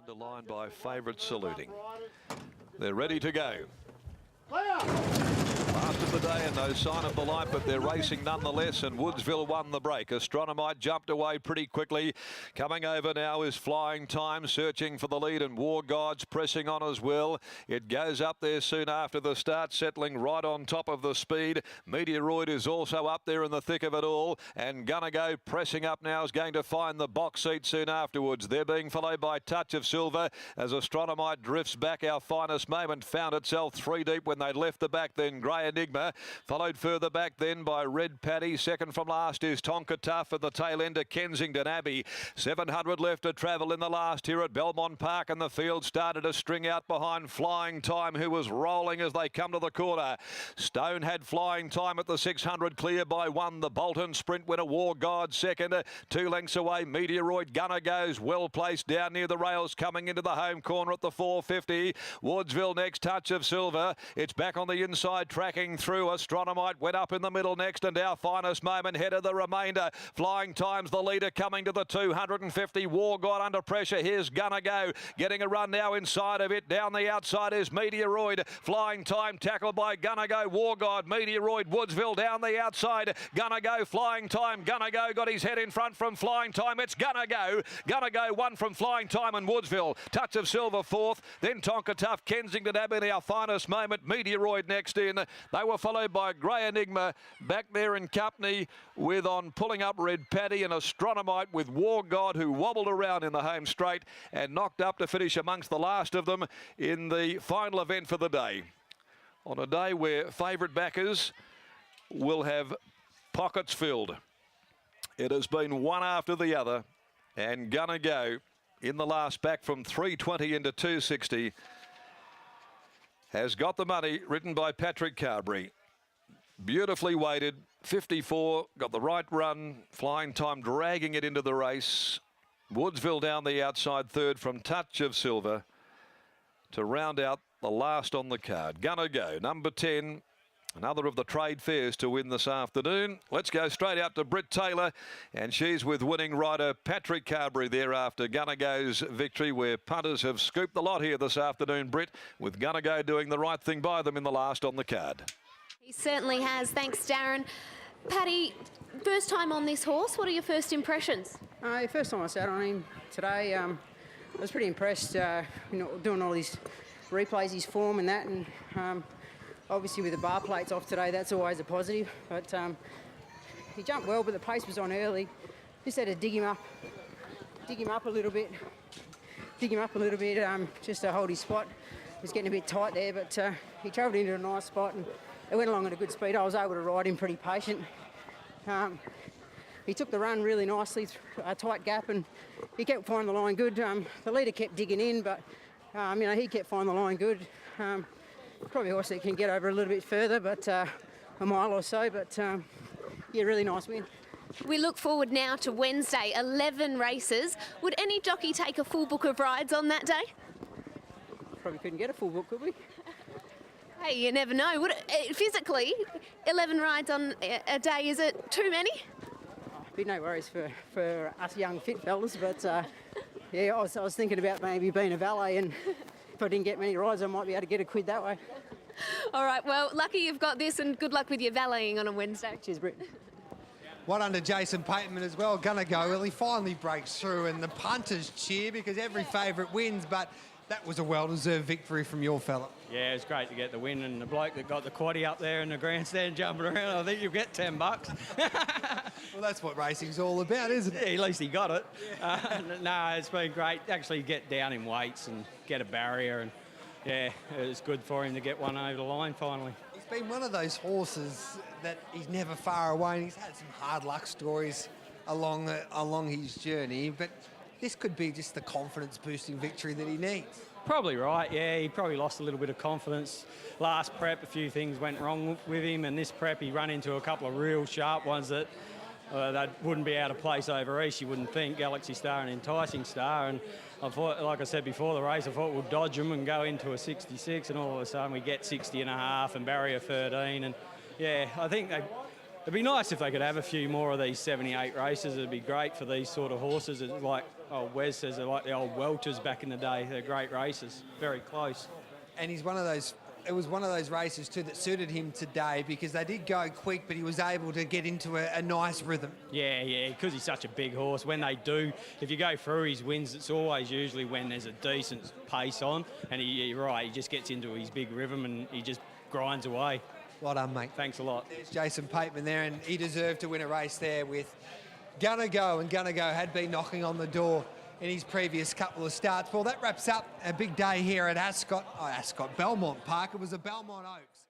Underlined by favourite saluting. They're ready to go. Last of the day and no sign of the light, but they're racing nonetheless, and Woodsville won the break. Astronomite jumped away pretty quickly. Coming over now is Flying Time, searching for the lead, and War Gods pressing on as well. It goes up there soon after the start, settling right on top of the speed. Meteoroid is also up there in the thick of it all, and Gonna Go pressing up now is going to find the box seat soon afterwards. They're being followed by Touch of Silver as Astronomite drifts back. Our Finest Moment found itself 3 deep when they left the back, then Grey Enigma, followed further back then by Red Paddy. Second from last is Tonka Tough at the tail end of Kensington Abbey. 700 left to travel in the last here at Belmont Park, and the field started to string out behind Flying Time, who was rolling as they come to the corner. Stone had Flying Time at the 600 clear by 1. The Bolton Sprint winner War God second. 2 lengths away Meteoroid. Gunner Goes well placed down near the rails, coming into the home corner at the 450. Woodsville next, Touch of Silver. It's back on the inside, tracking through. Astronomite went up in the middle next, and Our Finest Moment head of the remainder. Flying Time's the leader coming to the 250. War God under pressure. Here's Gonna Go getting a run now inside of it. Down the outside is Meteoroid. Flying Time tackled by Gonna Go. War God, Meteoroid, Woodsville down the outside. Gonna Go, Flying Time. Gonna Go got his head in front from Flying Time. It's Gonna Go. Gonna Go won from Flying Time and Woodsville. Touch of Silver fourth. Then Tonka Tough, Kensington Abbey, Our Finest Moment. Meteoroid next in. They were followed by Grey Enigma back there in company with on pulling up Red Paddy, and Astronomite with War God, who wobbled around in the home straight and knocked up to finish amongst the last of them in the final event for the day. On a day where favourite backers will have pockets filled. It has been one after the other, and Gonna Go in the last back from 320 into 260 has got the money, ridden by Patrick Carberry. Beautifully weighted, 54, got the right run. Flying Time dragging it into the race. Woodsville down the outside third from Touch of Silver to round out the last on the card. Gonna Go, number 10. Another of the trade fairs to win this afternoon. Let's go straight out to Britt Taylor, and she's with winning rider Patrick Carberry thereafter Gonna Go's victory, where punters have scooped the lot here this afternoon, Britt, with Gonna Go doing the right thing by them in the last on the card. He certainly has. Thanks, Darren. Paddy, first time on this horse. What are your first impressions? First time I sat on him today, I was pretty impressed, doing all these replays, his form and that, and obviously with the bar plates off today, that's always a positive. But he jumped well, but the pace was on early. Just had to dig him up a little bit, just to hold his spot. It was getting a bit tight there, but he travelled into a nice spot and it went along at a good speed. I was able to ride him pretty patient. He took the run really nicely, a tight gap, and he kept finding the line good. The leader kept digging in, but he kept finding the line good. Probably a horse that can get over a little bit further, but a mile or so, but yeah, really nice win. We look forward now to Wednesday, 11 races. Would any jockey take a full book of rides on that day? Probably couldn't get a full book, could we? Hey, you never know. Would it, physically, 11 rides on a day, is it too many? Be no worries for us young fit fellas, but yeah, I was thinking about maybe being a valet, and if I didn't get many rides, I might be able to get a quid that way. All right, well, lucky you've got this, and good luck with your valeting on a Wednesday. Cheers, Britt. Well done to Jason Pateman as well. Gonna Go. Well, he finally breaks through, and the punters cheer because every favourite wins, but that was a well-deserved victory from your fella. Yeah, it's great to get the win, and the bloke that got the quaddie up there in the grandstand jumping around, I think you'll get $10. Well, that's what racing's all about, isn't it? Yeah, at least he got it. No, it's been great. Actually get down in weights and get a barrier, and yeah, it was good for him to get one over the line finally. He's been one of those horses that he's never far away, and he's had some hard luck stories along his journey, but this could be just the confidence-boosting victory that he needs. Probably right, yeah. He probably lost a little bit of confidence. Last prep, a few things went wrong with him, and this prep he ran into a couple of real sharp ones that wouldn't be out of place over East, you wouldn't think. Galaxy Star and Enticing Star, and I thought, like I said before the race, I thought we'd dodge them and go into a 66, and all of a sudden we get 60 and a half and barrier 13, and yeah, I think it'd be nice if they could have a few more of these 78 races. It'd be great for these sort of horses. It's like Oh, Wes says they're like the old welters back in the day. They're great races, very close. And he's one of those. It was one of those races too that suited him today because they did go quick, but he was able to get into a nice rhythm. Yeah, because he's such a big horse. When they do, if you go through his wins, it's always usually when there's a decent pace on, and you're right, he just gets into his big rhythm and he just grinds away. Well done, mate. Thanks a lot. There's Jason Pateman there, and he deserved to win a race there with Gonna Go, and Gonna Go had been knocking on the door in his previous couple of starts. Well, that wraps up a big day here at Belmont Park. It was a Belmont Oaks.